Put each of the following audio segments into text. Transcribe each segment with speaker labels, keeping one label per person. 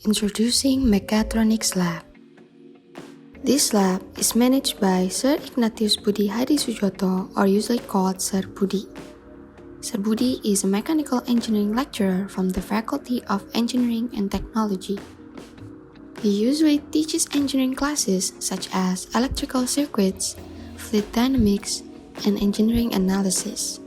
Speaker 1: Introducing Mechatronics Lab. This lab is managed by Sir Ignatius Budi Hadisujoto, or usually called Sir Budi. Sir Budi is a mechanical engineering lecturer from the Faculty of Engineering and Technology. He usually teaches engineering classes such as electrical circuits, fluid dynamics, and engineering analysis.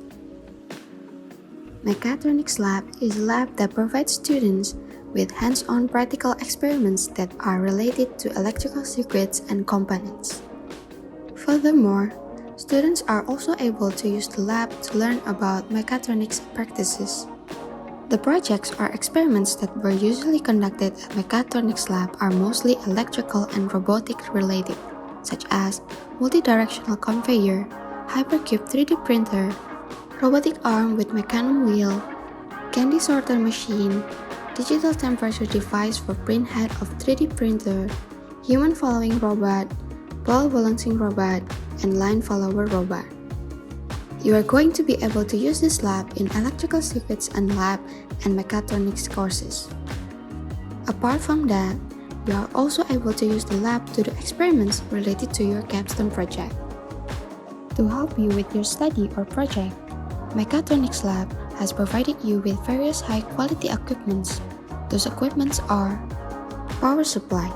Speaker 1: Mechatronics Lab is a lab that provides students with hands-on practical experiments that are related to electrical circuits and components. Furthermore, students are also able to use the lab to learn about mechatronics practices. The projects or experiments that were usually conducted at Mechatronics Lab are mostly electrical and robotic related, such as multi-directional conveyor, hypercube 3D printer, robotic arm with mechanism wheel, candy sorter machine, digital temperature device for print head of 3D printer, human following robot, ball balancing robot, and line follower robot. You are going to be able to use this lab in electrical circuits and lab and mechatronics courses. Apart from that, you are also able to use the lab to do experiments related to your capstone project. To help you with your study or project, Mechatronics Lab has provided you with various high-quality equipments. Those equipments are power supply.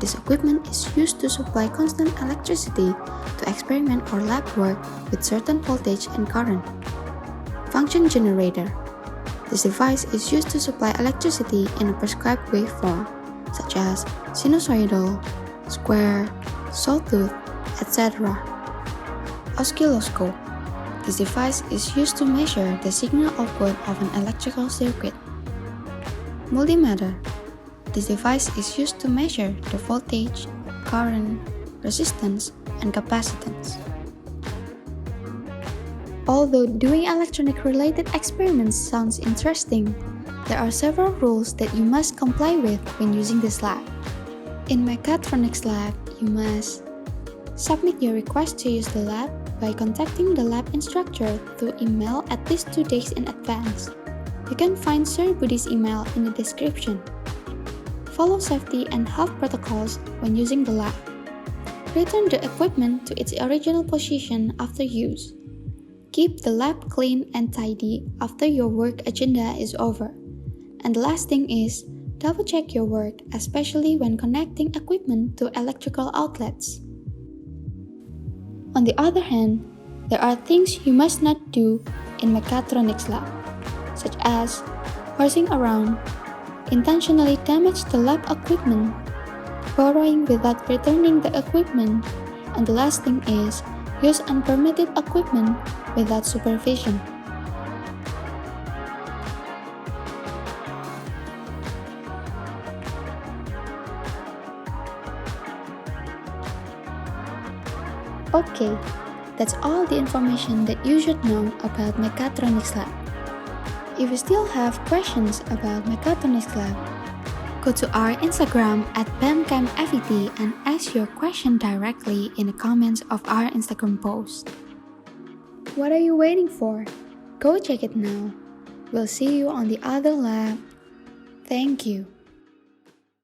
Speaker 1: This equipment is used to supply constant electricity to experiment or lab work with certain voltage and current. Function generator. This device is used to supply electricity in a prescribed waveform, such as sinusoidal, square, sawtooth, etc. Oscilloscope. This device is used to measure the signal output of an electrical circuit. Multimeter. This device is used to measure the voltage, current, resistance, and capacitance. Although doing electronic-related experiments sounds interesting, there are several rules that you must comply with when using this lab. In Mechatronics Lab, you must submit your request to use the lab by contacting the lab instructor through email at least 2 days in advance. You can find Sir Budi's email in the description. Follow safety and health protocols when using the lab. Return the equipment to its original position after use. Keep the lab clean and tidy after your work agenda is over. And the last thing is, double check your work, especially when connecting equipment to electrical outlets. On the other hand, there are things you must not do in Mechatronics Lab, such as horsing around, intentionally damage the lab equipment, borrowing without returning the equipment, and the last thing is use unpermitted equipment without supervision. Okay, that's all the information that you should know about Mechatronics Lab. If you still have questions about Mechatronics Lab, go to our Instagram at BAMCAMFET and ask your question directly in the comments of our Instagram post. What are you waiting for? Go check it now. We'll see you on the other lab. Thank you.